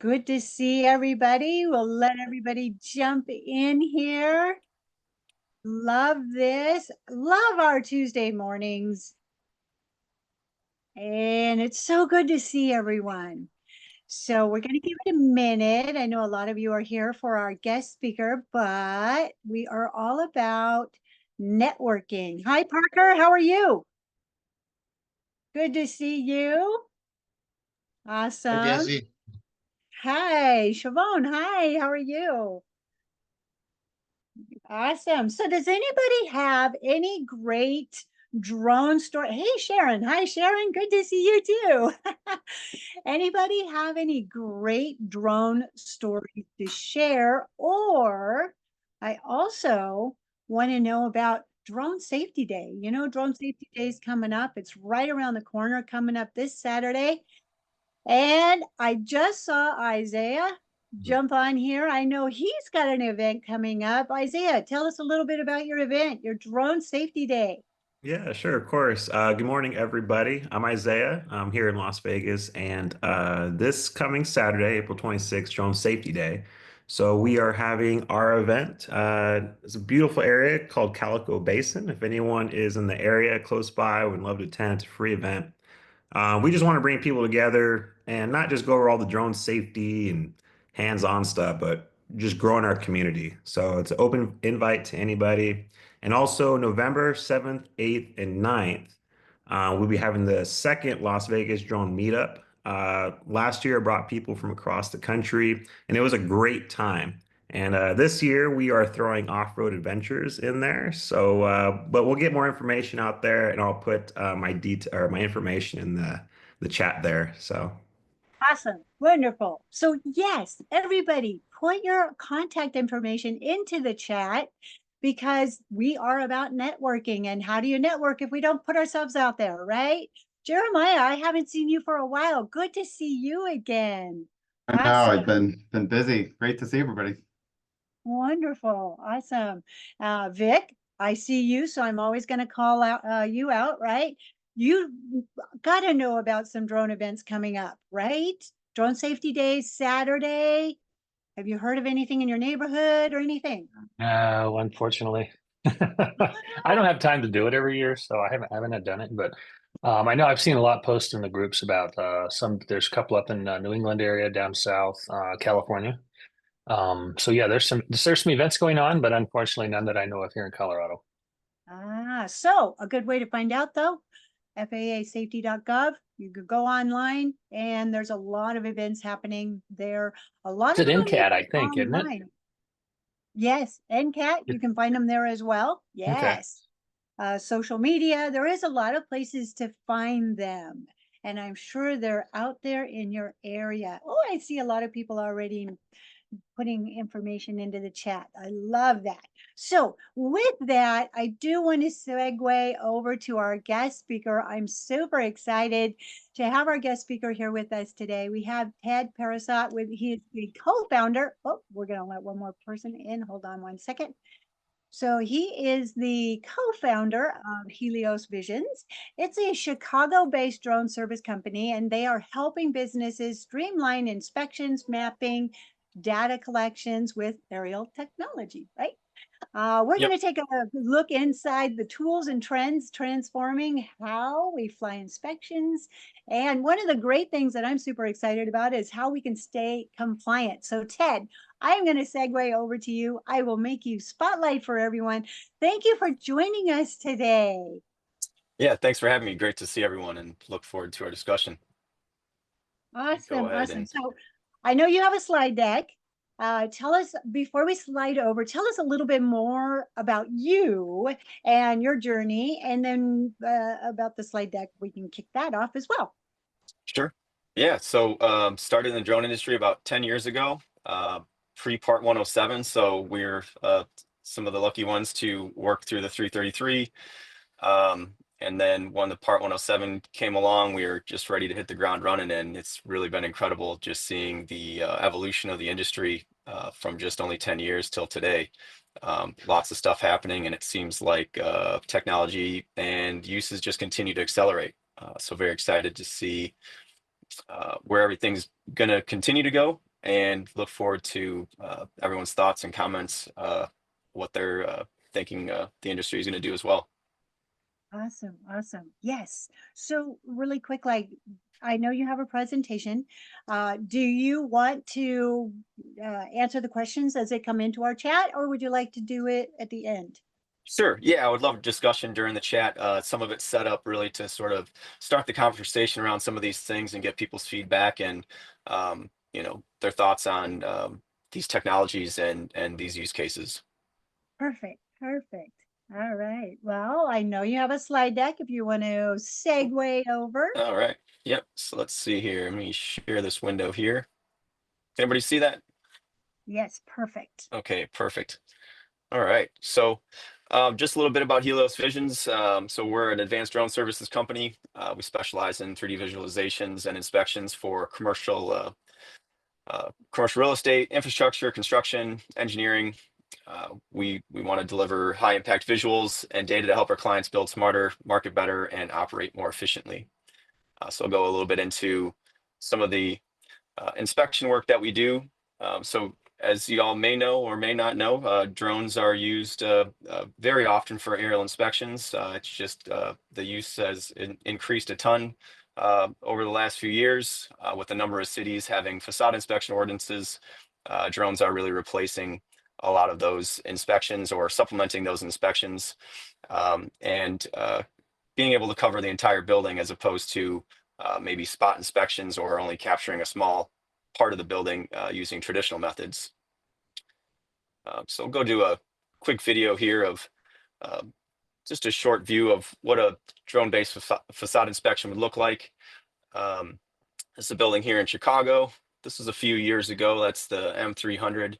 Good to see everybody. We'll let everybody jump in here. Love this. Love our Tuesday mornings. And it's so good to see everyone. So we're going to give it a minute. I know a lot of you are here for our guest speaker, but we are all about networking. Hi, Parker. How are you? Good to see you. Hi, Awesome. Jesse. Hi, Siobhan. Hi, how are you? Awesome. So does anybody have any great drone story? Hey, Sharon. Hi, Sharon. Good to see you too. Anybody have any great drone stories to share? Or I also want to know about Drone Safety Day. You know, Drone Safety Day is coming up. It's right around the corner, coming up this Saturday. And I just saw Isaiah jump on here. I know he's got an event coming up. Isaiah, tell us a little bit about your event, your Drone Safety Day. Yeah, sure, of course. Good morning, everybody. I'm Isaiah. I'm here in Las Vegas, and this coming Saturday, April 26th, Drone Safety Day. So we are having our event. It's a beautiful area called Calico Basin. If anyone is in the area close by, would love to attend. It's a free event. We just want to bring people together and not just go over all the drone safety and hands-on stuff, but just growing our community. So it's an open invite to anybody. And also November 7th, 8th, and 9th, we'll be having the second Las Vegas drone meetup. Last year, I brought people from across the country, and it was a great time. And this year we are throwing off-road adventures in there. So, but we'll get more information out there, and I'll put my information in the chat there. So, Awesome. Wonderful. So, yes, everybody, put your contact information into the chat because we are about networking. And how do you network if we don't put ourselves out there, right? Jeremiah, I haven't seen you for a while. Good to see you again. I know I've Awesome. been busy. Great to see everybody. Wonderful. Awesome. Vic, I see you, so I'm always going to call out you out, right? You got to know about some drone events coming up, right? Drone Safety Day, Saturday. Have you heard of anything in your neighborhood or anything? No, unfortunately. I don't have time to do it every year, so I haven't done it. But I know I've seen a lot posted in the groups about there's a couple up in New England area, down south, California. So yeah, there's some events going on, but unfortunately none that I know of here in Colorado. So a good way to find out though, FAAsafety.gov. You could go online and there's a lot of events happening there. A lot It's of at them are NCAT, I maybe think, isn't it? online. Yes, NCAT, you can find them there as well. Okay. Yes. Social media, there is a lot of places to find them. And I'm sure they're out there in your area. Oh, I see a lot of people already putting information into the chat. I love that. So with that, I do want to segue over to our guest speaker. I'm super excited to have our guest speaker here with us today. We have Ted Parisot he is the co-founder. Oh, we're going to let one more person in. Hold on one second. So he is the co-founder of Helios Visions. It's a Chicago-based drone service company, and they are helping businesses streamline inspections, mapping, data collections with aerial technology, right? We're Yep. going to take a look inside the tools and trends transforming how we fly inspections. And one of the great things that I'm super excited about is how we can stay compliant. So Ted, I'm going to segue over to you. I will make you spotlight for everyone. Thank you for joining us today. Yeah, thanks for having me. Great to see everyone and look forward to our discussion. Go Awesome, ahead awesome. and So I know you have a slide deck. Tell us, before we slide over, tell us a little bit more about you and your journey, and then about the slide deck. We can kick that off as well. sure. Yeah, so started in the drone industry about 10 years ago, pre-Part 107. So we're some of the lucky ones to work through the 333. And then when the Part 107 came along, we were just ready to hit the ground running. And it's really been incredible just seeing the evolution of the industry from just only 10 years till today. Lots of stuff happening, and it seems like technology and uses just continue to accelerate. So very excited to see where everything's going to continue to go. and look forward to everyone's thoughts and comments, what they're thinking the industry is going to do as well. Awesome. Awesome. Yes. So really quick, like, I know you have a presentation. Do you want to answer the questions as they come into our chat, or would you like to do it at the end? Sure. Yeah, I would love discussion during the chat. Some of it's set up really to sort of start the conversation around some of these things and get people's feedback and their thoughts on these technologies and these use cases. Perfect. Perfect. All right. Well, I know you have a slide deck if you want to segue over. All right. Yep. So let's see here. Let me share this window here. Can anybody see that? Yes, perfect. Okay, perfect. All right. So just a little bit about Helios Visions. So we're an advanced drone services company. We specialize in 3D visualizations and inspections for commercial real estate, infrastructure, construction, engineering. We want to deliver high impact visuals and data to help our clients build smarter, market better, and operate more efficiently. So I'll go a little bit into some of the inspection work that we do. So as you all may know or may not know, drones are used very often for aerial inspections. It's just the use has increased a ton over the last few years with the number of cities having facade inspection ordinances. Drones are really replacing a lot of those inspections or supplementing those inspections and being able to cover the entire building as opposed to maybe spot inspections or only capturing a small part of the building using traditional methods. So I'll go do a quick video here of just a short view of what a drone-based facade inspection would look like. This is a building here in Chicago. This was a few years ago. That's the M300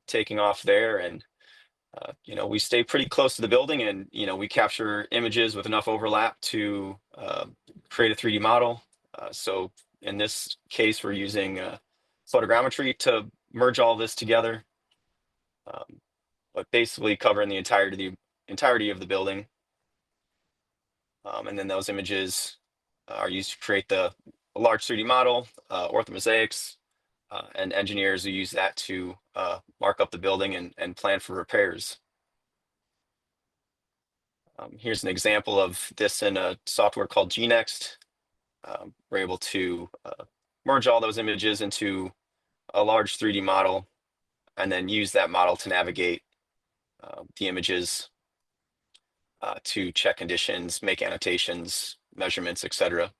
taking off there. And we stay pretty close to the building and, we capture images with enough overlap to create a 3D model. So in this case, we're using photogrammetry to merge all this together, but basically covering the entirety of the building. And then those images are used to create a large 3D model, orthomosaics, and engineers who use that to mark up the building and plan for repairs. Here's an example of this in a software called GNext. We're able to merge all those images into a large 3D model and then use that model to navigate the images to check conditions, make annotations, measurements, etc.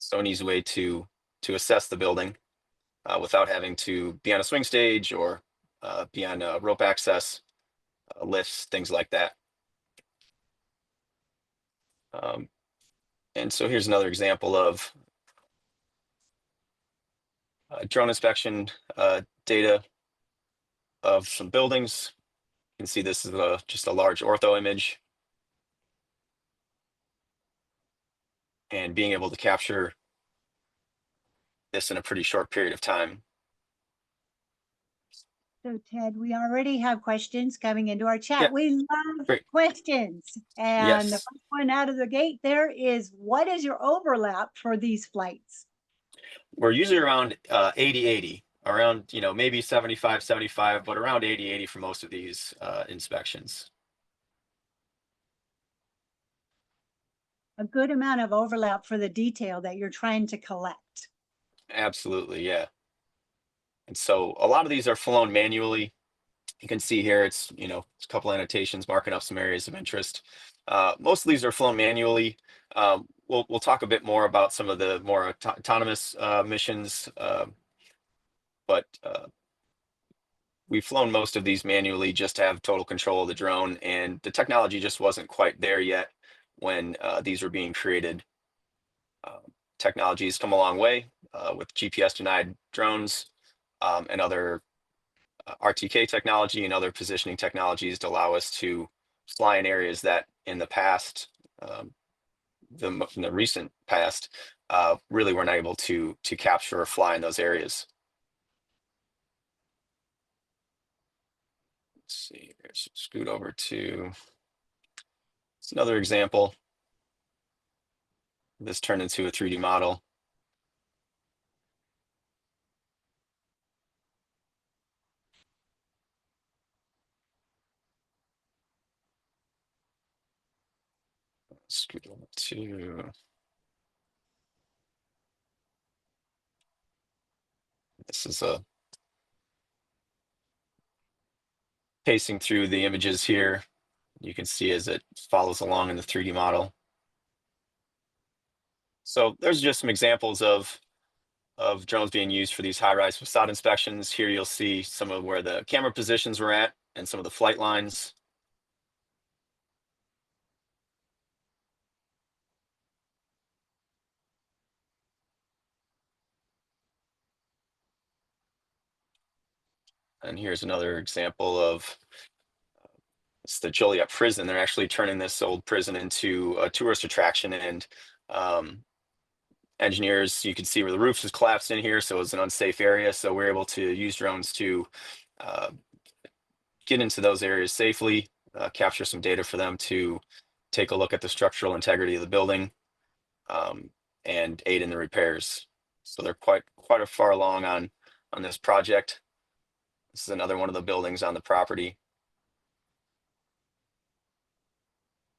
So an easy way to assess the building without having to be on a swing stage or be on rope access, lifts, things like that. And so here's another example of drone inspection data of some buildings. You can see this is just a large ortho image. And being able to capture this in a pretty short period of time. So Ted, we already have questions coming into our chat. Yeah. We love Great. questions. And Yes. the first one out of the gate there is, what is your overlap for these flights? We're usually around 80-80, around, maybe 75-75, but around 80-80 for most of these inspections. A good amount of overlap for the detail that you're trying to collect. Absolutely, yeah. And so a lot of these are flown manually. You can see here, it's, a couple annotations marking up some areas of interest. Most of these are flown manually. We'll talk a bit more about some of the more autonomous missions, but we've flown most of these manually just to have total control of the drone, and the technology just wasn't quite there yet when these were being created. Technology has come a long way with GPS denied drones and other RTK technology and other positioning technologies to allow us to fly in areas that in the past, in the recent past, really weren't able to capture or fly in those areas. Let's see, let's scoot over to, it's another example. This turned into a 3D model. scoot over to. This is a pacing through the images here. You can see as it follows along in the 3D model. So there's just some examples of drones being used for these high-rise facade inspections. Here you'll see some of where the camera positions were at and some of the flight lines. And here's another example of it's the Joliet prison. They're actually turning this old prison into a tourist attraction, and engineers, you can see where the roof is collapsed in here, so it's an unsafe area. So we're able to use drones to get into those areas safely, capture some data for them to take a look at the structural integrity of the building, and aid in the repairs. So they're quite a far along on this project. This is another one of the buildings on the property.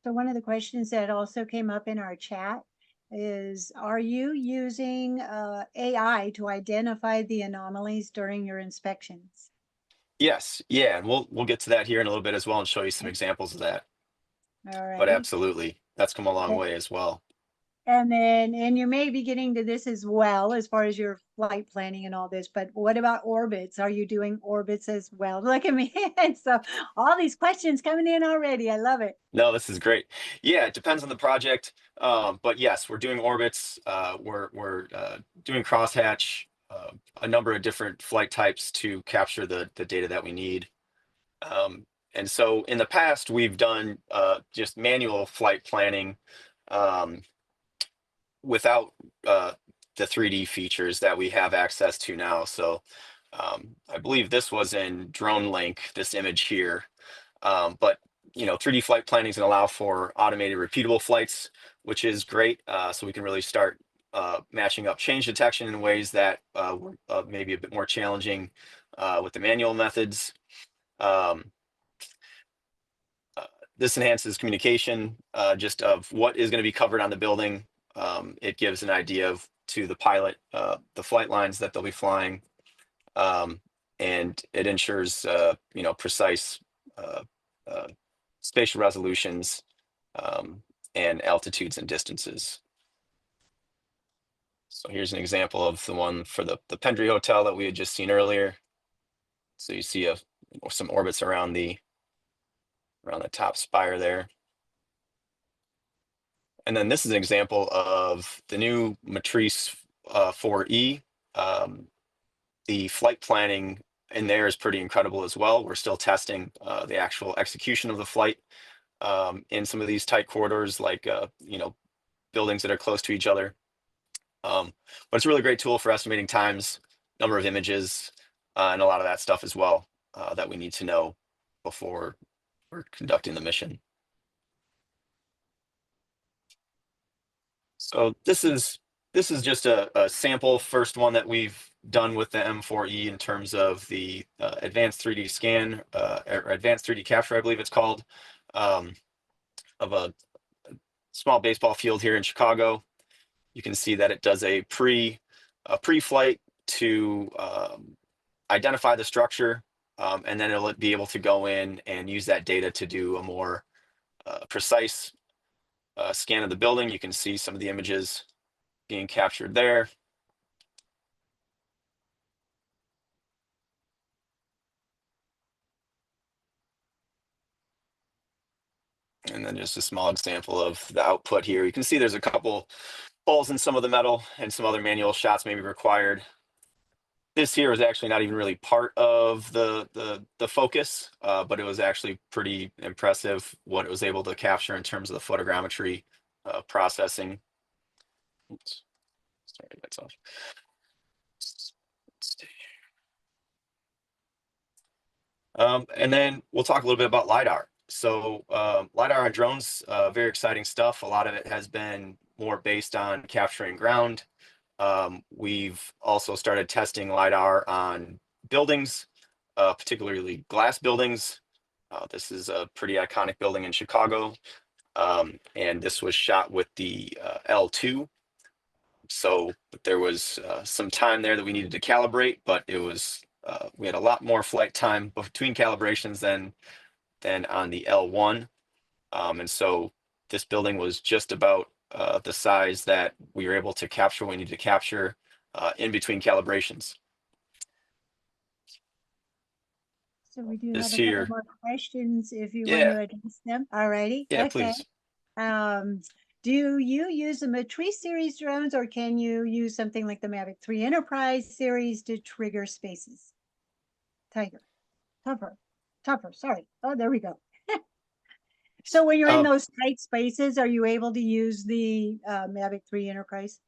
So one of the questions that also came up in our chat is, are you using AI to identify the anomalies during your inspections? Yes, yeah, and we'll get to that here in a little bit as well and show you some examples of that. All right. But absolutely, that's come a long Okay. way as well. And then, and you may be getting to this as well as far as your flight planning and all this, but what about orbits? Are you doing orbits as well? Look at me. And so all these questions coming in already. I love it. No, this is great. Yeah, it depends on the project. But yes, we're doing orbits. We're doing crosshatch, a number of different flight types to capture the data that we need. And so in the past, we've done just manual flight planning without the 3D features that we have access to now. So I believe this was in Drone Link, this image here. But 3D flight planning is going to allow for automated repeatable flights, which is great. So we can really start matching up change detection in ways that were maybe a bit more challenging with the manual methods. This enhances communication just of what is going to be covered on the building. It gives an idea to the pilot the flight lines that they'll be flying, and it ensures precise spatial resolutions and altitudes and distances. So here's an example of the one for the Pendry Hotel that we had just seen earlier. So you see some orbits around the top spire there. And then this is an example of the new Matrice 4E. The flight planning in there is pretty incredible as well. We're still testing the actual execution of the flight in some of these tight corridors, like buildings that are close to each other. But it's a really great tool for estimating times, number of images, and a lot of that stuff as well that we need to know before we're conducting the mission. So this is just a sample first one that we've done with the M4E in terms of the advanced 3D scan or advanced 3D capture, I believe it's called, of a small baseball field here in Chicago. You can see that it does a pre-flight to identify the structure, and then it'll be able to go in and use that data to do a more precise scan of the building. You can see some of the images being captured there. And then just a small example of the output here. You can see there's a couple holes in some of the metal and some other manual shots may be required. This here is actually not even really part of the focus, but it was actually pretty impressive what it was able to capture in terms of the photogrammetry processing. Oops. Sorry, that's off. And then we'll talk a little bit about LiDAR. So LiDAR on drones, very exciting stuff. A lot of it has been more based on capturing ground. We've also started testing LiDAR on buildings, particularly glass buildings. This is a pretty iconic building in Chicago. And this was shot with the L2. So there was some time there that we needed to calibrate, but it was we had a lot more flight time between calibrations than on the L1. And so this building was just about the size that we were able to capture what we needed to capture in between calibrations. So we do This have a couple here. more questions if you want Yeah. to address them. All righty. Yeah, Okay. please. Do you use the Matrice series drones, or can you use something like the Mavic 3 Enterprise series to trigger spaces? Tougher, sorry. Oh, there we go. So when you're in those tight spaces, are you able to use the Mavic 3 Enterprise?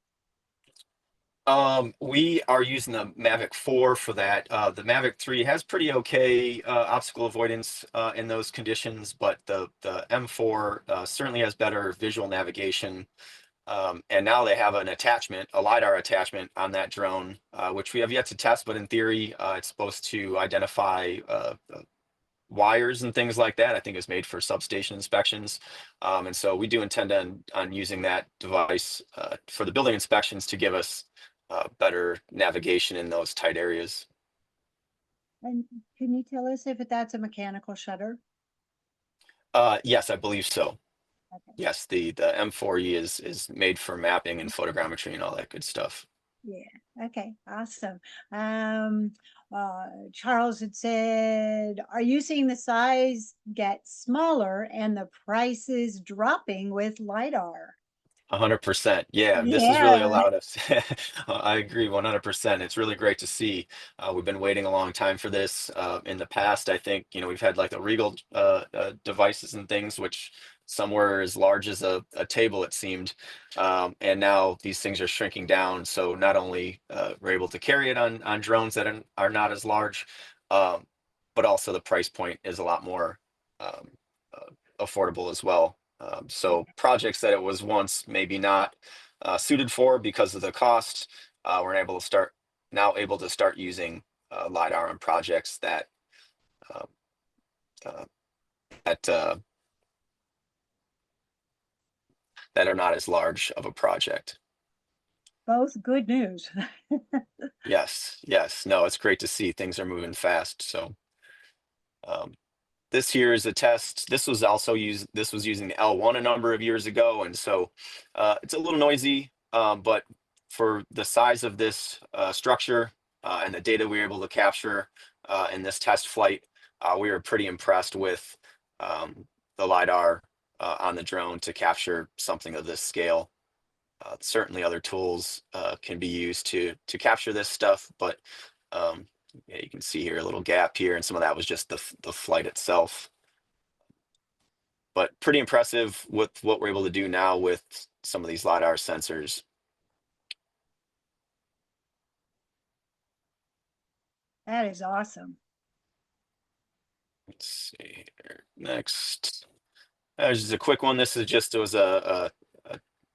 We are using the Mavic 4 for that. The Mavic 3 has pretty okay obstacle avoidance in those conditions, but the M4 certainly has better visual navigation. And now they have an attachment, a LiDAR attachment on that drone, which we have yet to test, but in theory, it's supposed to identify wires and things like that. I think it's made for substation inspections. And so we do intend on using that device for the building inspections to give us better navigation in those tight areas. And can you tell us if that's a mechanical shutter? Yes, I believe so. Okay. Yes, the M4E is made for mapping and photogrammetry and all that good stuff. Yeah. Okay. Awesome. Charles had said, are you seeing the size get smaller and the prices dropping with LiDAR? 100%. Yeah, this has really Yeah. allowed us. I agree 100%. It's really great to see. We've been waiting a long time for this. In the past, I think, we've had like the Regal devices and things, which some were as large as a table, it seemed. And now these things are shrinking down. So not only we're able to carry it on drones that are not as large, but also the price point is a lot more affordable as well. So projects that it was once maybe not suited for because of the cost, we're able to start using LiDAR on projects that uh, uh, that that are not as large of a project. Both good news. Yes, no, it's great to see things are moving fast. So this here is a test. This was using the L1 a number of years ago, and so it's a little noisy, but for the size of this structure and the data we were able to capture in this test flight, we were pretty impressed with the LiDAR on the drone to capture something of this scale. Certainly other tools can be used to capture this stuff, but yeah, you can see here a little gap here, and some of that was just the flight itself. But pretty impressive with what we're able to do now with some of these LiDAR sensors. That is awesome. Let's see here. Next. There's just a quick one. This is just, it was a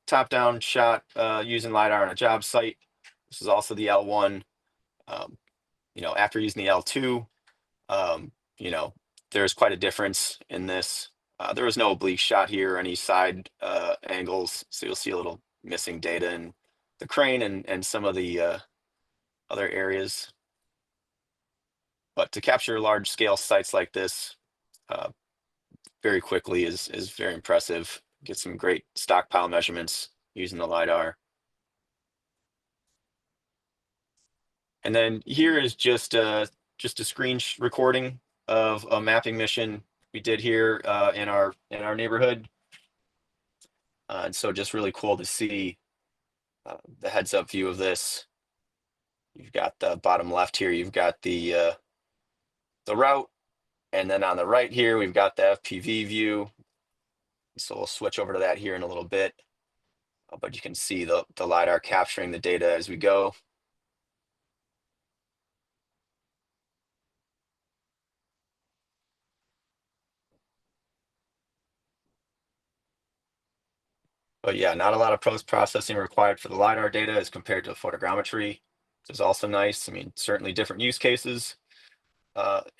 top-down shot using LiDAR on a job site. This is also the L1. After using the L2, there's quite a difference in this. There was no oblique shot here or any side angles, so you'll see a little missing data in the crane and some of the other areas. But to capture large scale sites like this very quickly is very impressive. Get some great stockpile measurements using the LiDAR. And then here is just a screen recording of a mapping mission we did here in our neighborhood. And so just really cool to see the heads up view of this. You've got the bottom left here, you've got the route. And then on the right here, we've got the FPV view. So we'll switch over to that here in a little bit. But you can see the LiDAR capturing the data as we go. But yeah, not a lot of post-processing required for the LiDAR data as compared to photogrammetry, which is also nice. I mean, certainly different use cases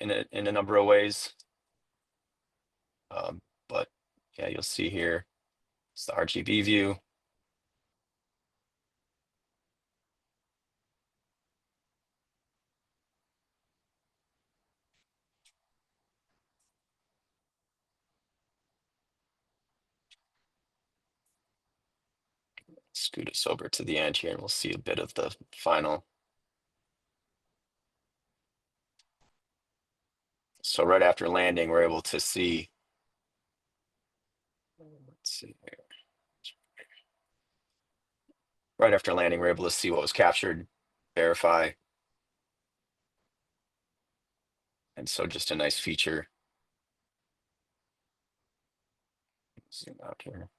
in a number of ways. But Yeah, you'll see here, it's the RGB view. Scoot us over to the end here and we'll see a bit of the final. So right after landing, we're able to see, let's see here. Right after landing, we're able to see what was captured, verify. And so just a nice feature. Zoom out here.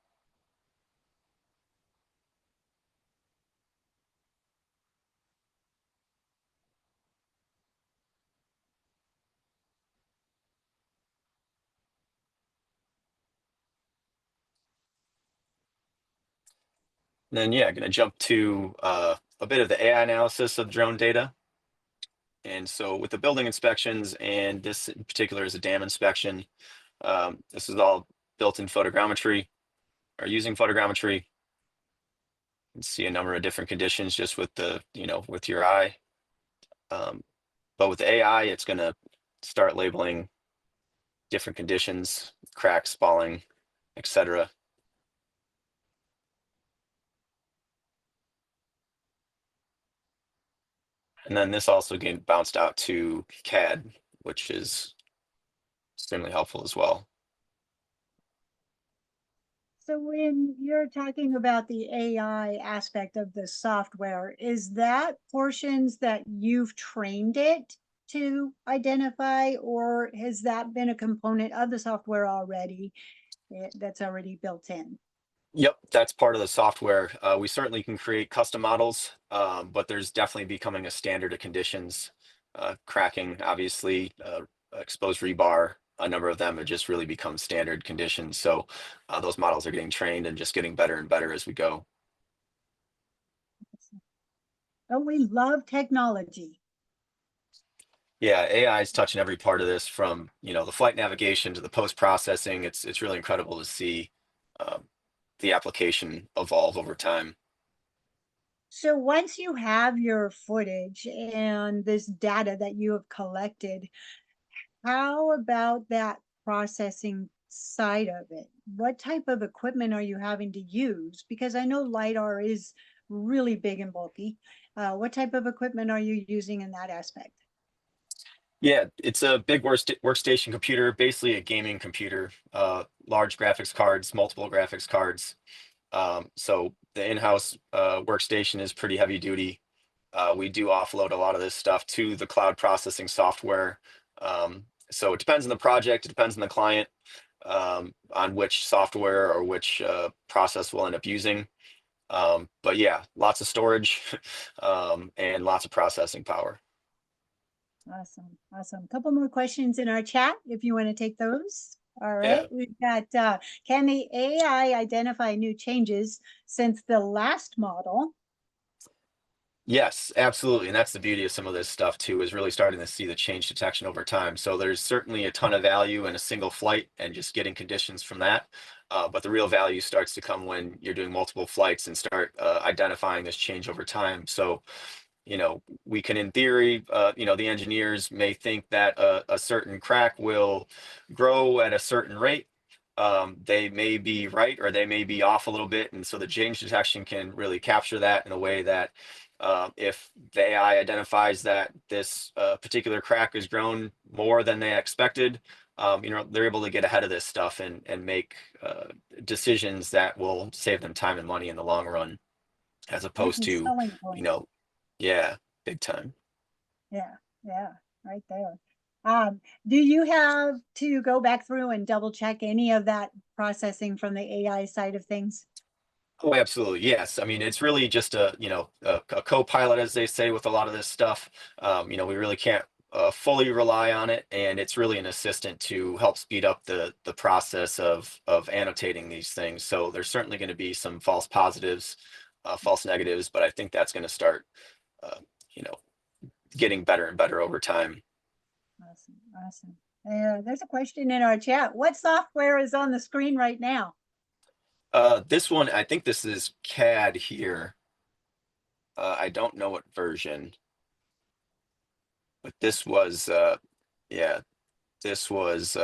And then, yeah, going to jump to a bit of the AI analysis of drone data. And so with the building inspections, and this in particular is a dam inspection, this is all built in photogrammetry or using photogrammetry. You can see a number of different conditions just with the, with your eye. But with AI, it's going to start labeling different conditions, cracks, spalling, etc. And then this also getting bounced out to CAD, which is extremely helpful as well. So when you're talking about the AI aspect of the software, is that portions that you've trained it to identify, or has that been a component of the software already that's already built in? Yep, that's part of the software. We certainly can create custom models, but there's definitely becoming a standard of conditions. Cracking, obviously, exposed rebar, a number of them have just really become standard conditions. So those models are getting trained and just getting better and better as we go. Oh, we love technology. Yeah, AI is touching every part of this, from the flight navigation to the post-processing. It's really incredible to see the application evolve over time. So once you have your footage and this data that you have collected, how about that processing side of it? What type of equipment are you having to use? Because I know LiDAR is really big and bulky. What type of equipment are you using in that aspect? Yeah, it's a big workstation computer, basically a gaming computer, large graphics cards, multiple graphics cards. So the in-house workstation is pretty heavy duty. We do offload a lot of this stuff to the cloud processing software. So it depends on the project, it depends on the client, on which software or which process we'll end up using. But yeah, lots of storage and lots of processing power. Awesome. Awesome. Couple more questions in our chat if you want to take those. All right. Yeah. We've got, can the AI identify new changes since the last model? Yes, absolutely. And that's the beauty of some of this stuff too, is really starting to see the change detection over time. So there's certainly a ton of value in a single flight and just getting conditions from that. But the real value starts to come when you're doing multiple flights and start identifying this change over time. So, we can, in theory, the engineers may think that a certain crack will grow at a certain rate. They may be right or they may be off a little bit. And so the change detection can really capture that in a way that if the AI identifies that this particular crack has grown more than they expected, they're able to get ahead of this stuff and make decisions that will save them time and money in the long run, as opposed That's a to, selling point. yeah, big time. Yeah, yeah, right there. Do you have to go back through and double check any of that processing from the AI side of things? Oh, absolutely. Yes. I mean, it's really just a co-pilot, as they say, with a lot of this stuff. We really can't fully rely on it, and it's really an assistant to help speed up the process of annotating these things. So there's certainly going to be some false positives, false negatives, but I think that's going to start, uh, you know, getting better and better over time. Awesome, awesome. There's a question in our chat. What software is on the screen right now? This one, I think this is CAD here. I don't know what version, but this was, yeah, this was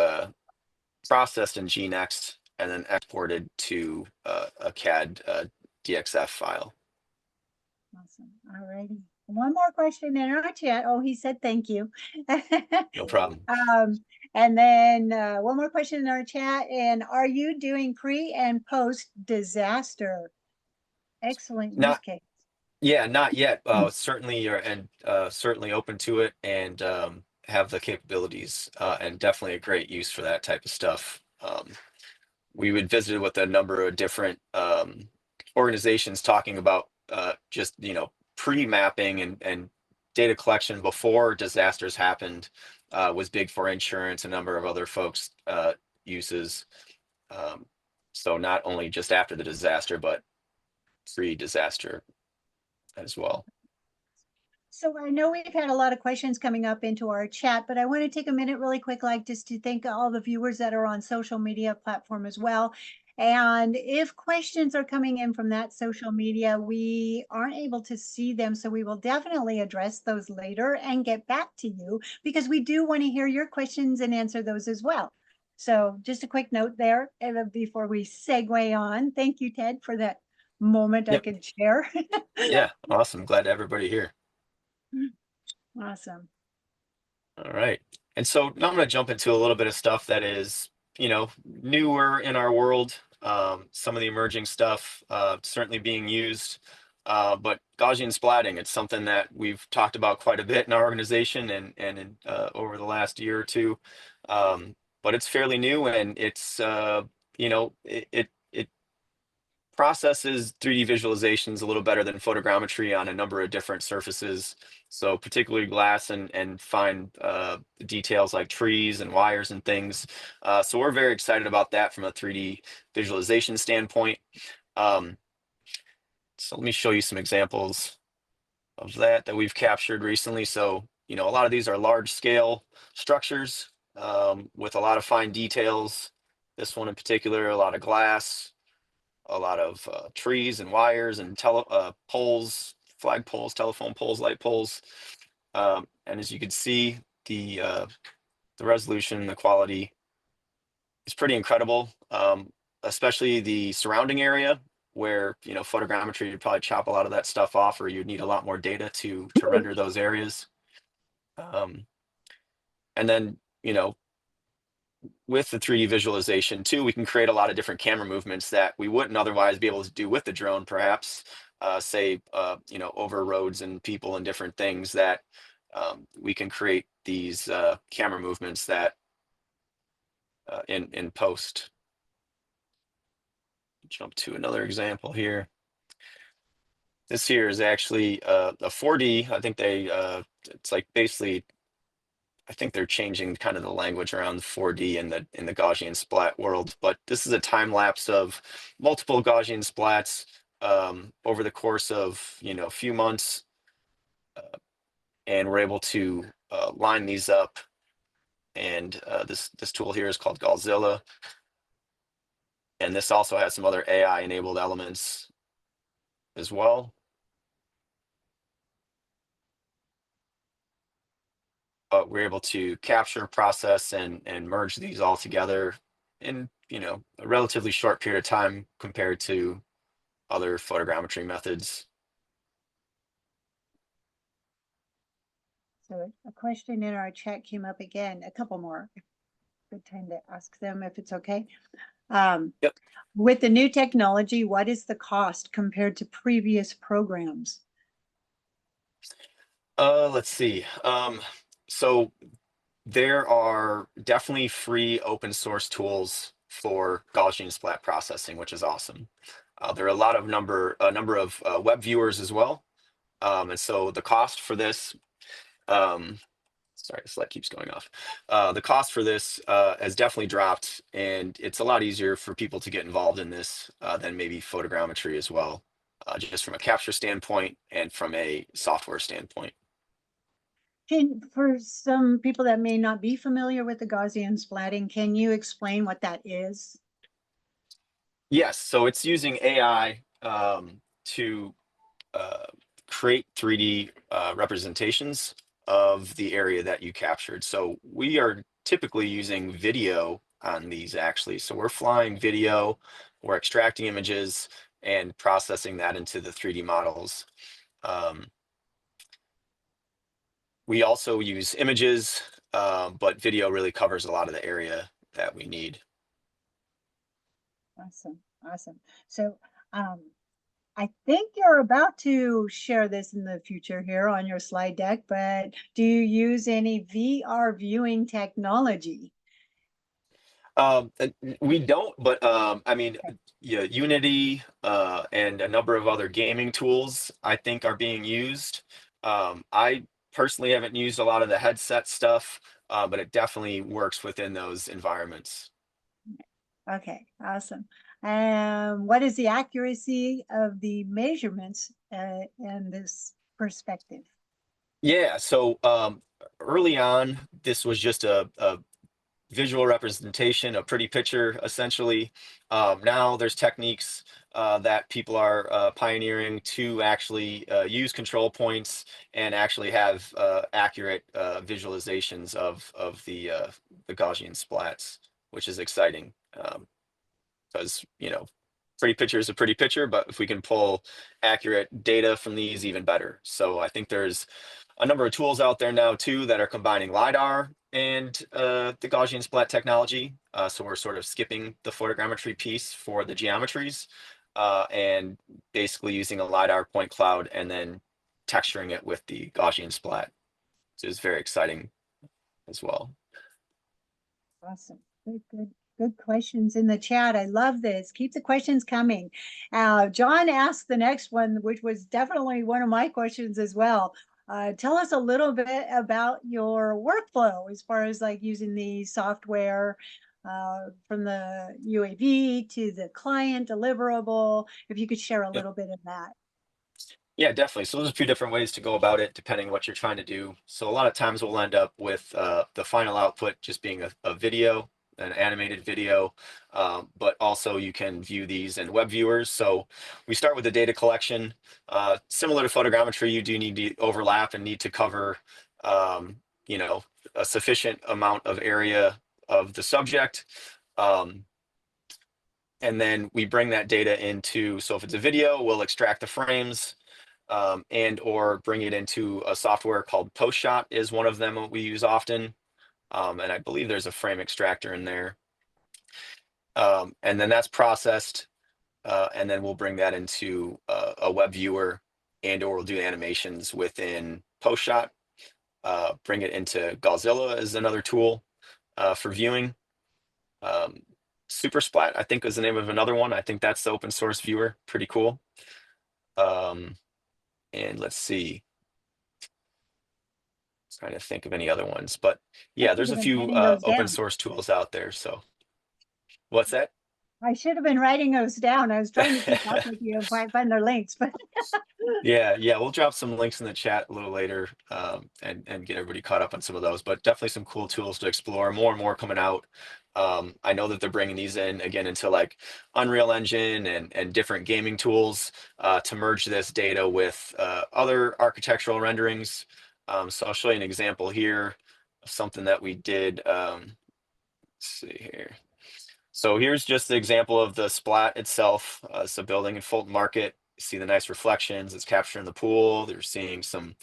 processed in GNext and then exported to a CAD DXF file. Awesome. All righty. One more question in our chat. Oh, he said thank you. No problem. And then one more question in our chat. And are you doing pre and post disaster? Excellent use Not- case. Yeah, not yet. Certainly, certainly open to it and have the capabilities and definitely a great use for that type of stuff. We would visit with a number of different organizations talking about just pre-mapping and data collection before disasters happened was big for insurance. A number of other folks uses. So not only just after the disaster, but pre-disaster as well. So I know we've had a lot of questions coming up into our chat, but I want to take a minute really quick, like just to thank all the viewers that are on social media platform as well. And if questions are coming in from that social media, we aren't able to see them. So we will definitely address those later and get back to you because we do want to hear your questions and answer those as well. So just a quick note there before we segue on. Thank you, Ted, for that moment I Yep. could share. Yeah, awesome. Glad to have everybody here. Awesome. All right. And so now I'm going to jump into a little bit of stuff that is, newer in our world. Some of the emerging stuff certainly being used. But Gaussian splatting, it's something that we've talked about quite a bit in our organization and over the last year or two. But it's fairly new and it's, it processes 3D visualizations a little better than photogrammetry on a number of different surfaces. So particularly glass and fine details like trees and wires and things. So we're very excited about that from a 3D visualization standpoint. So let me show you some examples of that we've captured recently. So, a lot of these are large scale structures with a lot of fine details. This one in particular, a lot of glass, a lot of trees and wires and poles, flag poles, telephone poles, light poles. And as you can see, the resolution, the quality is pretty incredible, especially the surrounding area where, photogrammetry would probably chop a lot of that stuff off or you'd need a lot more data to render those areas. And then, with the 3D visualization too, we can create a lot of different camera movements that we wouldn't otherwise be able to do with the drone, perhaps, say, over roads and people and different things that we can create these camera movements that in post. Jump to another example here. This here is actually a 4D. I think it's like basically, I think they're changing kind of the language around 4D in the Gaussian splat world, but this is a time lapse of multiple Gaussian splats over the course of a few months, and we're able to line these up. And this tool here is called Gaussilla, and this also has some other AI enabled elements as well. But we're able to capture, process, and merge these all together in a relatively short period of time compared to other photogrammetry methods. So a question in our chat came up again, a couple more. Good time to ask them if it's okay. Yep. With the new technology, what is the cost compared to previous programs? Let's see. So there are definitely free open source tools for Gaussian splat processing, which is awesome. There are a number of web viewers as well. And so the cost for this, sorry, the slide keeps going off. The cost for this has definitely dropped, and it's a lot easier for people to get involved in this than maybe photogrammetry as well, just from a capture standpoint and from a software standpoint. For some people that may not be familiar with the Gaussian splatting, can you explain what that is? Yes, so it's using AI to create 3D representations of the area that you captured. So we are typically using video on these actually. So we're flying video, we're extracting images and processing that into the 3D models. We also use images, but video really covers a lot of the area that we need. Awesome, awesome. So I think you're about to share this in the future here on your slide deck, but do you use any VR viewing technology? We don't, but I mean, yeah, Unity and a number of other gaming tools I think are being used. I personally haven't used a lot of the headset stuff, but it definitely works within those environments. Okay, awesome. What is the accuracy of the measurements in this perspective? Yeah, so early on, this was just a visual representation, a pretty picture, essentially. Now there's techniques that people are pioneering to actually use control points and actually have accurate visualizations of the Gaussian splats, which is exciting. Because pretty picture is a pretty picture, but if we can pull accurate data from these, even better. So I think there's a number of tools out there now too that are combining LiDAR and the Gaussian splat technology. So we're sort of skipping the photogrammetry piece for the geometries and basically using a LiDAR point cloud and then texturing it with the Gaussian splat, which is very exciting as well. Awesome. Good questions in the chat. I love this. Keep the questions coming. John asked the next one, which was definitely one of my questions as well. Tell us a little bit about your workflow as far as like using the software from the UAV to the client deliverable. If you could share a little bit of that. Yeah, definitely. So there's a few different ways to go about it depending what you're trying to do. So a lot of times we'll end up with the final output just being a video, an animated video, but also you can view these in web viewers. So we start with the data collection. Similar to photogrammetry, you do need to overlap and need to cover, a sufficient amount of area of the subject. And then we bring that data into, so if it's a video, we'll extract the frames. And or bring it into a software called PostShot is one of them that we use often. And I believe there's a frame extractor in there. And then that's processed. And then we'll bring that into a web viewer and or we'll do animations within PostShot. Bring it into Godzilla is another tool for viewing. Super Splat, I think, is the name of another one. I think that's the open source viewer. Pretty cool. And let's see, trying to think of any other ones, but yeah, there's a few open source tools out there. So what's that? I should have been writing those down. I was trying to keep up with you and find their links, but yeah, we'll drop some links in the chat a little later and get everybody caught up on some of those, but definitely some cool tools to explore. More and more coming out. I know that they're bringing these in again into like Unreal Engine and different gaming tools to merge this data with other architectural renderings. So I'll show you an example here of something that we did. Let's see here. So here's just the example of the splat itself. It's a building in Fulton Market. You see the nice reflections. It's capturing the pool. They're seeing some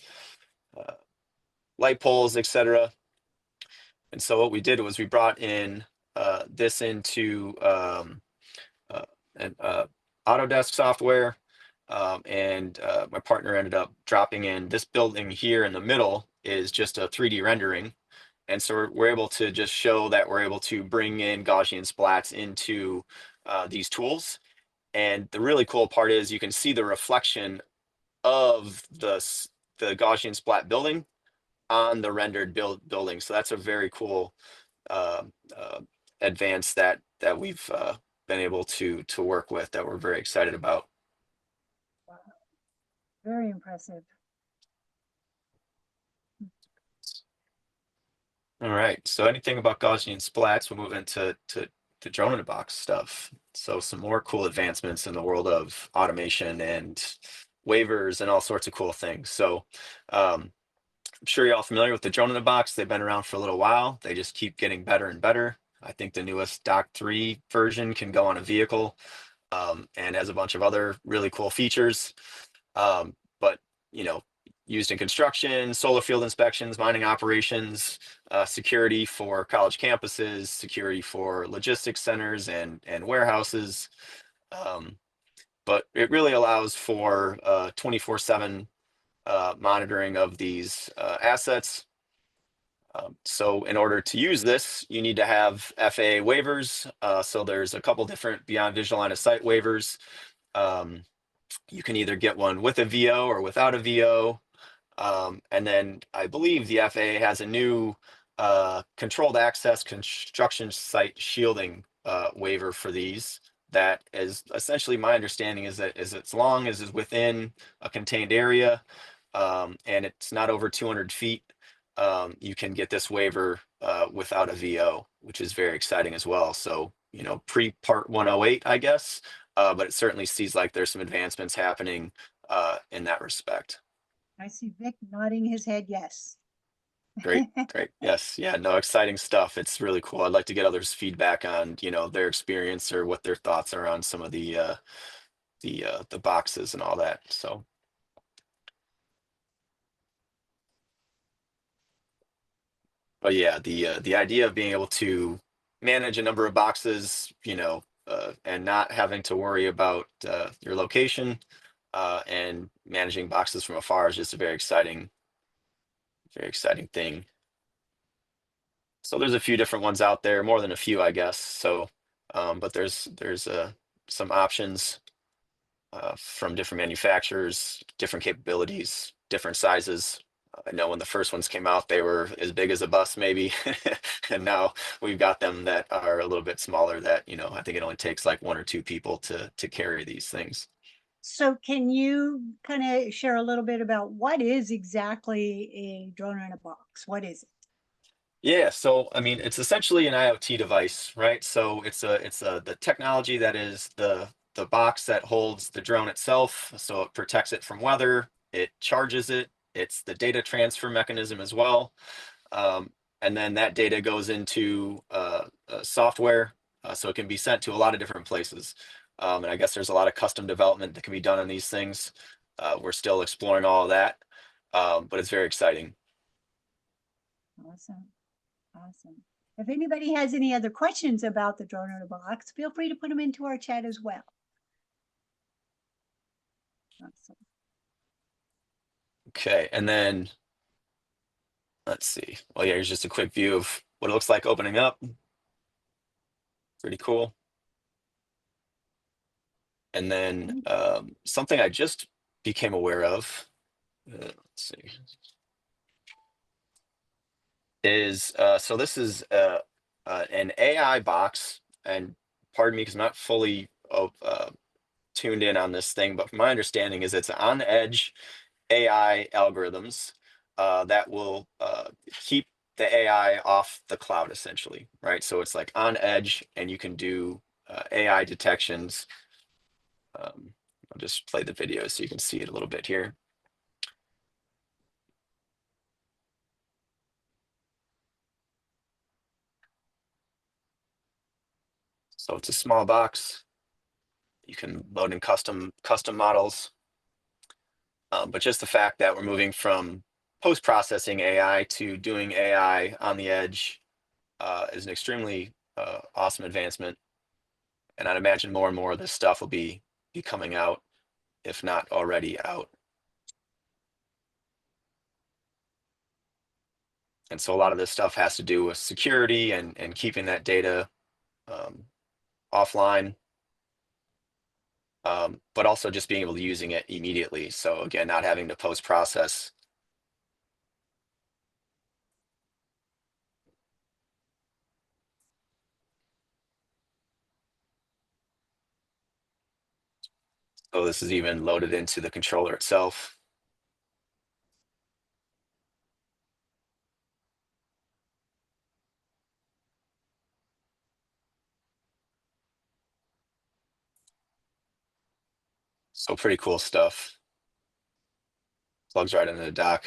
light poles, etc. And so what we did was we brought in this into an Autodesk software. And my partner ended up dropping in this building here in the middle is just a 3D rendering. And so we're able to just show that we're able to bring in Gaussian splats into these tools. And the really cool part is you can see the reflection of the Gaussian splat building on the rendered building. So that's a very cool advance that we've been able to work with that we're very excited about. Wow. Very impressive. All right. So anything about Gaussian splats, we'll move into drone in a box stuff. So some more cool advancements in the world of automation and waivers and all sorts of cool things. So I'm sure you're all familiar with the drone in a box. They've been around for a little while. They just keep getting better and better. I think the newest Dock 3 version can go on a vehicle and has a bunch of other really cool features. But, you know, used in construction, solar field inspections, mining operations, security for college campuses, security for logistics centers and warehouses. But it really allows for 24/7 monitoring of these assets. So in order to use this, you need to have FAA waivers. So there's a couple different beyond visual line of sight waivers. You can either get one with a VO or without a VO. And then I believe the FAA has a new controlled access construction site shielding waiver for these. That is essentially, my understanding is that as long as it's within a contained area and it's not over 200 feet, you can get this waiver without a VO, which is very exciting as well. So, you know, pre-part 108, I guess, but it certainly seems like there's some advancements happening in that respect. I see Vic nodding his head yes. Great, great. Yes, yeah, no, exciting stuff. It's really cool. I'd like to get others' feedback on, you know, their experience or what their thoughts are on some of the boxes and all that. So. But yeah, the idea of being able to manage a number of boxes, you know, and not having to worry about your location and managing boxes from afar is just a very exciting thing. So there's a few different ones out there, more than a few, I guess. So, but there's some options from different manufacturers, different capabilities, different sizes. I know when the first ones came out, they were as big as a bus, maybe. And now we've got them that are a little bit smaller that, you know, I think it only takes like 1 or 2 people to carry these things. So can you kind of share a little bit about what is exactly a drone in a box? What is it? Yeah, so I mean, it's essentially an IoT device, right? So it's the technology that is the box that holds the drone itself, so it protects it from weather, it charges it, it's the data transfer mechanism as well. And then that data goes into software, so it can be sent to a lot of different places. And I guess there's a lot of custom development that can be done on these things. We're still exploring all of that, but it's very exciting. Awesome. Awesome. If anybody has any other questions about the drone in a box, feel free to put them into our chat as well. Awesome. Okay, and then let's see. Well, yeah, here's just a quick view of what it looks like opening up. Pretty cool. And then something I just became aware of, let's see, is so this is an AI box, and pardon me because I'm not fully tuned in on this thing, but my understanding is it's on edge AI algorithms that will keep the AI off the cloud essentially, right? So it's like on edge and you can do AI detections. I'll just play the video so you can see it a little bit here. So it's a small box. You can load in custom models. But just the fact that we're moving from post-processing AI to doing AI on the edge is an extremely awesome advancement. And I'd imagine more and more of this stuff will be coming out, if not already out. And so a lot of this stuff has to do with security and keeping that data offline, but also just being able to using it immediately. So again, not having to post-process. So this is even loaded into the controller itself. So pretty cool stuff. Plugs right into the dock.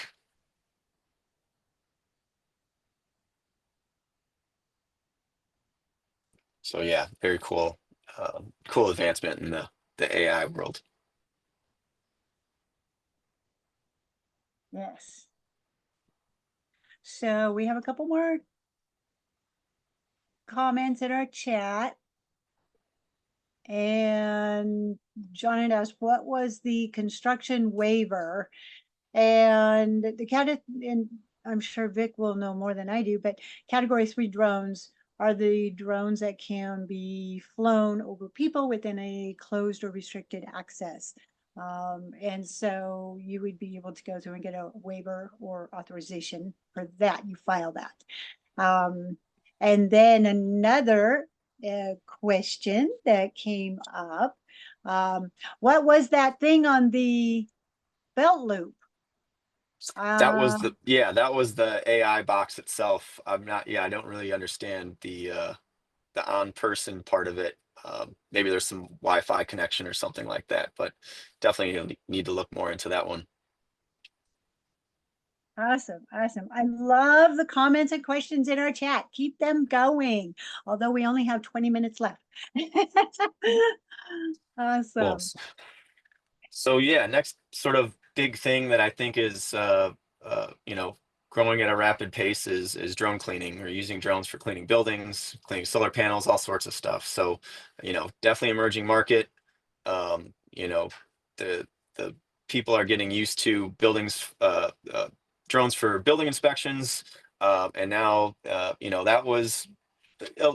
So yeah, very cool. Cool advancement in the AI world. Yes. So we have a couple more comments in our chat. And John had asked, what was the construction waiver? And and I'm sure Vic will know more than I do, but category 3 drones are the drones that can be flown over people within a closed or restricted access. And so you would be able to go through and get a waiver or authorization for that. You file that. And then another question that came up. What was that thing on the belt loop? That was that was the AI box itself. I don't really understand the on-person part of it. Maybe there's some Wi-Fi connection or something like that, but definitely need to look more into that one. Awesome. I love the comments and questions in our chat. Keep them going, although we only have 20 minutes left. Awesome. Cool. So yeah, next sort of big thing that I think is growing at a rapid pace is drone cleaning, or using drones for cleaning buildings, cleaning solar panels, all sorts of stuff. So, definitely emerging market. The people are getting used to buildings, drones for building inspections, and now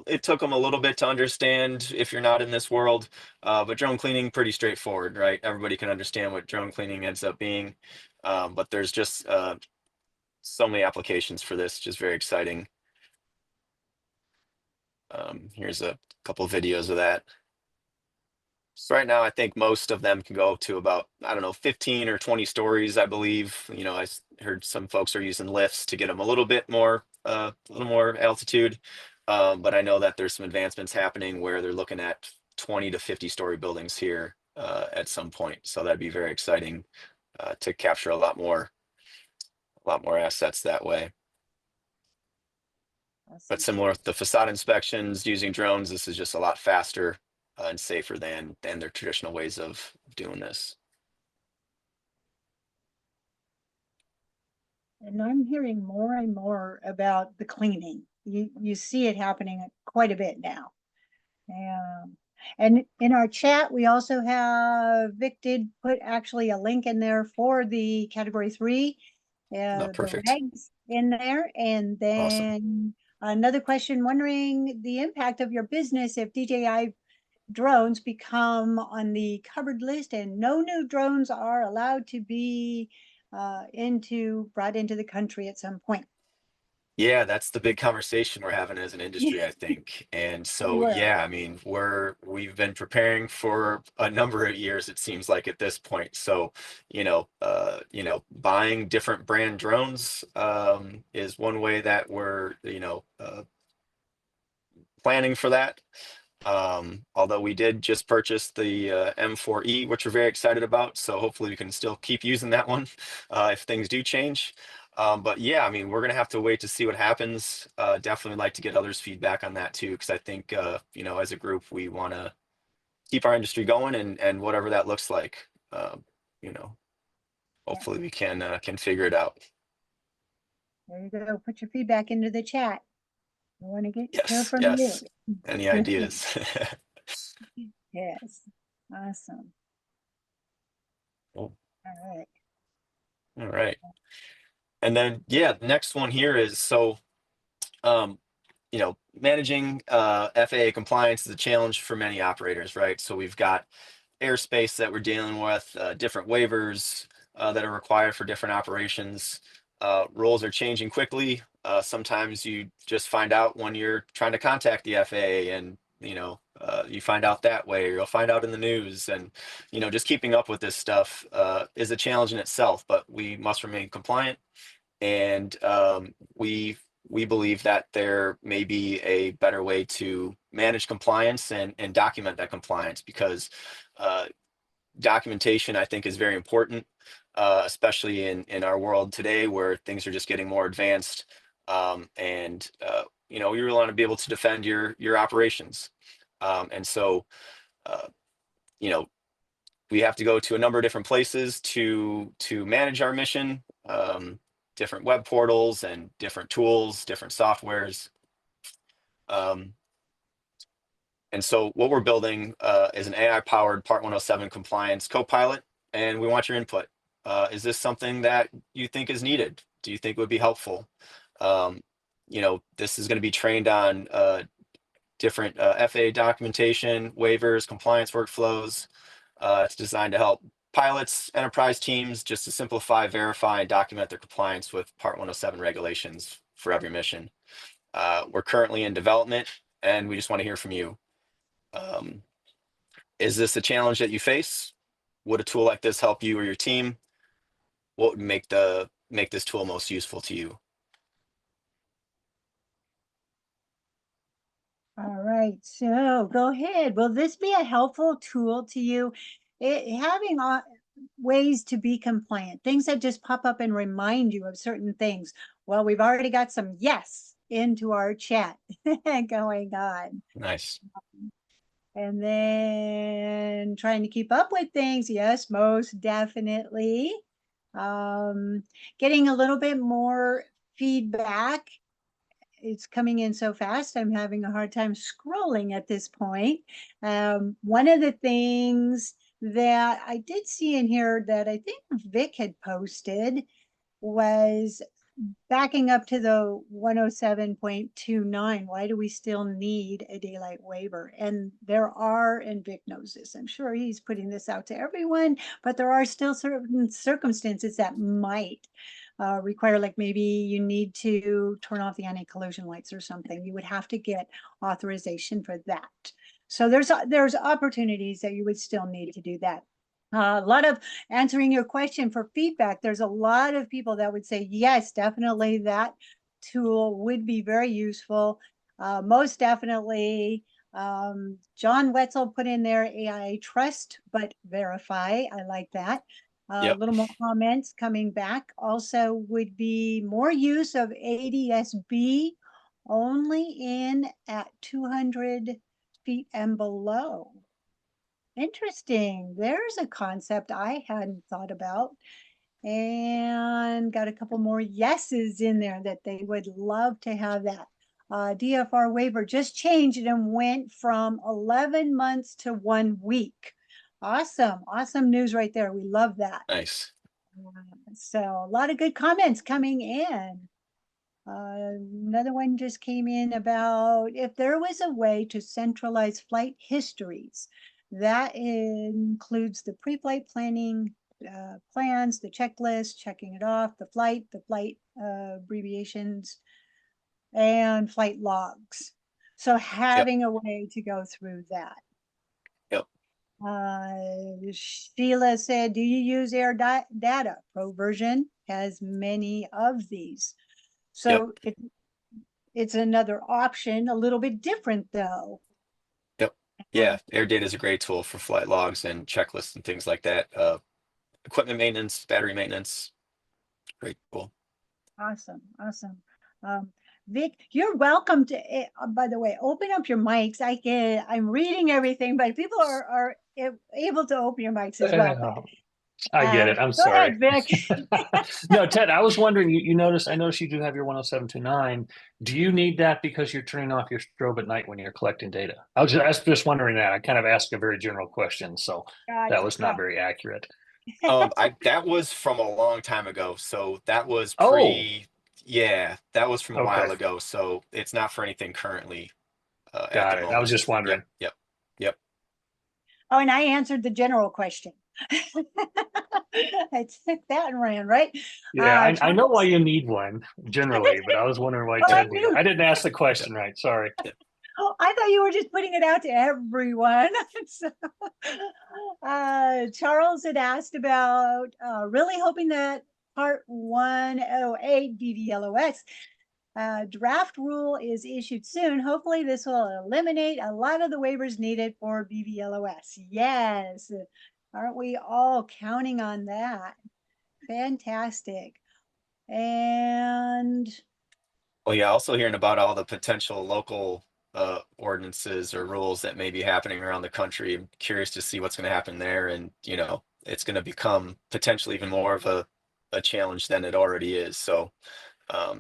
it took them a little bit to understand if you're not in this world, but drone cleaning, pretty straightforward, right? Everybody can understand what drone cleaning ends up being, but there's just so many applications for this, just very exciting. Here's a couple videos of that. So right now, I think most of them can go to about, I don't know, 15 or 20 stories, I believe. I heard some folks are using lifts to get them a little more altitude. But I know that there's some advancements happening where they're looking at 20 to 50-story buildings here at some point. So that'd be very exciting to capture a lot more assets that way. But similar with the facade inspections using drones, this is just a lot faster and safer than their traditional ways of doing this. And I'm hearing more and more about the cleaning. You see it happening quite a bit now. And in our chat, we also have Vic did put actually a link in there for the category 3, the regs in there. And then another question, wondering the impact of your business if DJI drones become on the covered list and no new drones are allowed to be brought into the country at some point. Yeah, that's the big conversation we're having as an industry, I think. And so, yeah, I mean, we've been preparing for a number of years, it seems like, at this point. So, buying different brand drones is one way that we're, planning for that. Although we did just purchase the M4E, which we're very excited about. So hopefully we can still keep using that one if things do change. But yeah, I mean, we're going to have to wait to see what happens. Definitely like to get others' feedback on that too, because I think, as a group, we want to keep our industry going, and whatever that looks like, hopefully we can figure it out. There you go. Put your feedback into the chat. I want to hear from you. Any ideas? Yes. Awesome. Cool. All right. And then, the next one here is, so, managing FAA compliance is a challenge for many operators, right? So we've got airspace that we're dealing with, different waivers that are required for different operations. Rules are changing quickly. Sometimes you just find out when you're trying to contact the FAA, and you find out that way, or you'll find out in the news. And just keeping up with this stuff is a challenge in itself, but we must remain compliant. And we believe that there may be a better way to manage compliance and document that compliance, because documentation, I think, is very important, especially in our world today where things are just getting more advanced. And you know, you really want to be able to defend your operations. And so, uh, you know, we have to go to a number of different places to manage our mission, different web portals and different tools, different softwares. And so what we're building is an AI-powered Part 107 compliance copilot, and we want your input. Is this something that you think is needed? Do you think would be helpful? You know, this is going to be trained on different FAA documentation, waivers, compliance workflows. It's designed to help pilots, enterprise teams, just to simplify, verify, and document their compliance with Part 107 regulations for every mission. We're currently in development, and we just want to hear from you. Is this a challenge that you face? Would a tool like this help you or your team? What would make this tool most useful to you? All right, so go ahead. Will this be a helpful tool to you? Having ways to be compliant, things that just pop up and remind you of certain things. Well, we've already got some yes into our chat going on. Nice. And then trying to keep up with things. Yes, most definitely. Getting a little bit more feedback. It's coming in so fast, I'm having a hard time scrolling at this point. One of the things that I did see in here that I think Vic had posted was backing up to the 107.29. Why do we still need a daylight waiver? And there are, and Vic knows this, I'm sure he's putting this out to everyone, but there are still certain circumstances that might require, like maybe you need to turn off the anti-collision lights or something. You would have to get authorization for that. So there's opportunities that you would still need to do that. A lot of answering your question for feedback. There's a lot of people that would say, yes, definitely that tool would be very useful. Most definitely. John Wetzel put in there AI trust, but verify. I like that. A Yep. little more comments coming back. Also would be more use of ADS-B only in at 200 feet and below. Interesting. There's a concept I hadn't thought about. And got a couple more yeses in there that they would love to have that. DFR waiver just changed and went from 11 months to 1 week. Awesome. Awesome news right there. We love that. Nice. So a lot of good comments coming in. Another one just came in about if there was a way to centralize flight histories. That includes the pre-flight planning plans, the checklist, checking it off, the flight abbreviations, and flight logs. So having a way to go through that. Yep. Sheila said, do you use air data? Pro version has many of these. So it's another option, a little bit different though. Yep. Yeah, air data is a great tool for flight logs and checklists and things like that. Equipment maintenance, battery maintenance, great tool. Awesome, awesome. Vic, you're welcome to, by the way, open up your mics. I'm reading everything, but people are able to open your mics as well. I get it. I'm sorry. Go ahead, Vic. No, Ted, I was wondering, I noticed you do have your 107.29. Do you need that because you're turning off your strobe at night when you're collecting data? I was just wondering that. I kind of asked a very general question, so that was not very accurate. That was from a long time ago. So that was yeah, that was from a while ago. So it's not for anything currely. Got it. I was just wondering. Yep. Oh, and I answered the general question. I took that and ran, right? Yeah, I know why you need one generally, but I was wondering why Ted did. I didn't ask the question right. Sorry. Oh, I thought you were just putting it out to everyone. So, Charles had asked about really hoping that Part 108 BVLOS draft rule is issued soon. Hopefully this will eliminate a lot of the waivers needed for BVLOS. Yes. Aren't we all counting on that? Fantastic. And Well, yeah, also hearing about all the potential local ordinances or rules that may be happening around the country. I'm curious to see what's going to happen there. And, you know, it's going to become potentially even more of a challenge than it already is. So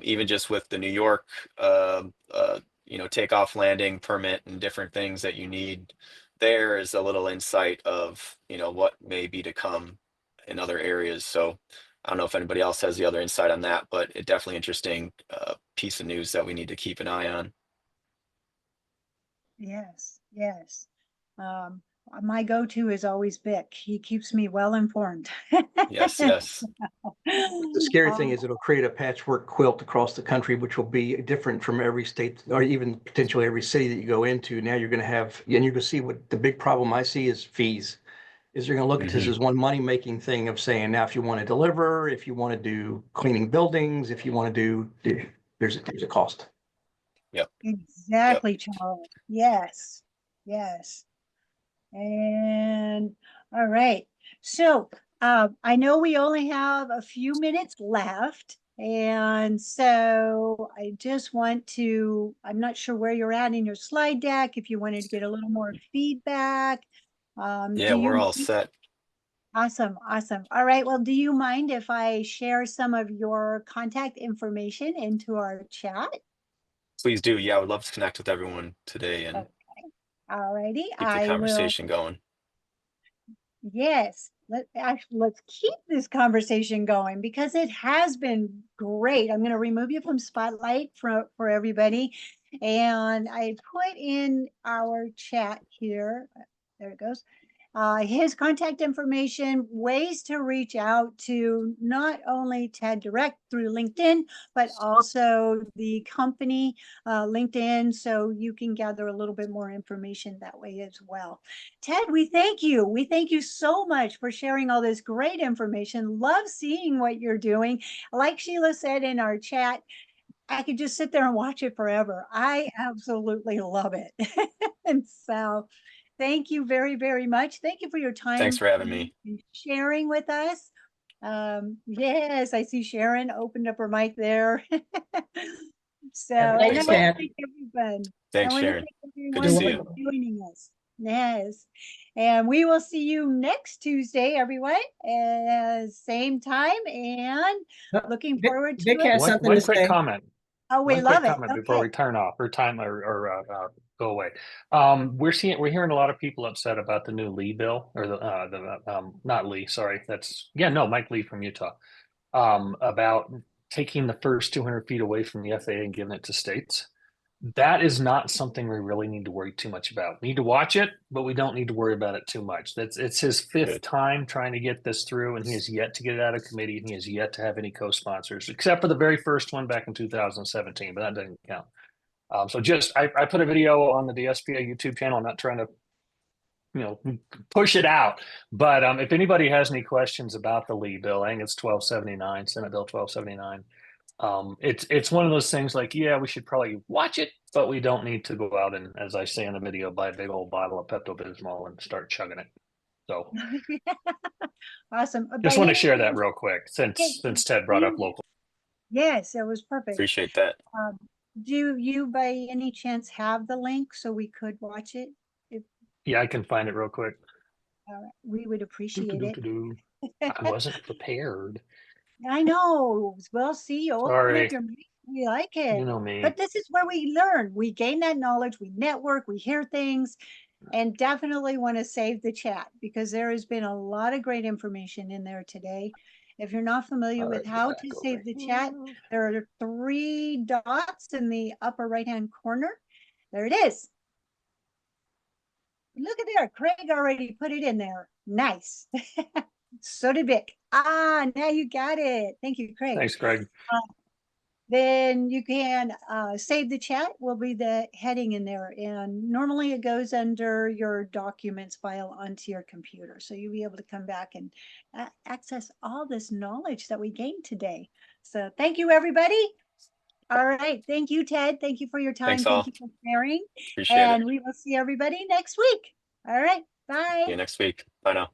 even just with the New York, you know, takeoff landing permit and different things that you need, there is a little insight of, you know, what may be to come in other areas. So I don't know if anybody else has the other insight on that, but it definitely interesting piece of news that we need to keep an eye on. yes, yes. My go-to is always Vic. He keeps me well informed. Yes, yes. The scary thing is it'll create a patchwork quilt across the country, which will be different from every state or even potentially every city that you go into. Now you're going to have, and you're going to see what the big problem I see is fees. Is you're going to look at this as one money-making thing of saying, now, if you want to deliver, if you want to do cleaning buildings, if you want to do, there's a cost. Yep. Exactly, Charles. Yes, yes. And all right. So I know we only have a few minutes left. And so I just want to, I'm not sure where you're at in your slide deck, if you wanted to get a little more feedback. Yeah, Do we're you all set. Awesome, awesome. All right. Well, do you mind if I share some of your contact information into our chat? Please do. Yeah, I would love to connect with everyone today and Okay. All righty. keep the I will. conversation going. Yes, let's keep this conversation going because it has been great. I'm going to remove you from Spotlight for everybody. And I put in our chat here, there it goes, his contact information, ways to reach out to not only Ted direct through LinkedIn, but also the company LinkedIn, so you can gather a little bit more information that way as well. Ted, we thank you. We thank you so much for sharing all this great information. Love seeing what you're doing. Like Sheila said in our chat, I could just sit there and watch it forever. I absolutely love it. And so thank you very, very much. Thank you for your time. Thanks for having me. And sharing with us. Yes, I see Sharon opened up her mic there. So and I Thanks want all. to thank everyone. Thanks, I want to Sharon. thank Good to everyone see for you. joining us. Yes. And we will see you next Tuesday, everyone, same time, and looking forward to Vic it. has something to quick say. Comment. Oh, we One love quick it. comment before we turn off or time or go away. We're hearing a lot of people upset about the new Lee bill or not Lee, sorry, Mike Lee from Utah, about taking the first 200 feet away from the FAA and giving it to states. That is not something we really need to worry too much about. We need to watch it, but we don't need to worry about it too much. It's his fifth time trying to get this through, and he has yet to get it out of committee, and he has yet to have any co-sponsors, except for the very first one back in 2017, but that doesn't count. So I put a video on the DSPA YouTube channel. I'm not trying to push it out, but if anybody has any questions about the Lee bill, I think it's 1279, Senate Bill 1279. It's one of those things like, yeah, we should probably watch it, but we don't need to go out and, as I say in the video, buy a big old bottle of Pepto-Bismol and start chugging it. So awesome. Just want to share that real quick since Ted brought up local. Yes, it was perfect. Appreciate that. Do you by any chance have the link so we could watch it? Yeah, I can find it real quick. We would appreciate it. I wasn't prepared. I know. Well, see, Sorry. We like it. You know me. But this is where we learn. We gain that knowledge. We network. We hear things. And definitely want to save the chat because there has been a lot of great information in there today. If you're not familiar with how to save the chat, there are 3 dots in the upper right-hand corner. There it is. Look at there. Craig already put it in there. Nice. So did Vic. Now you got it. Thank you, Craig. Thanks, Craig. Then you can save the chat will be the heading in there. And normally it goes under your documents file onto your computer. So you'll be able to come back and access all this knowledge that we gained today. So thank you, everybody. All right. Thank you, Ted. Thank you for your time. Thanks all. Thank you for sharing. Appreciate it. And we will see everybody next week. All right. Bye. See you next week. Bye now.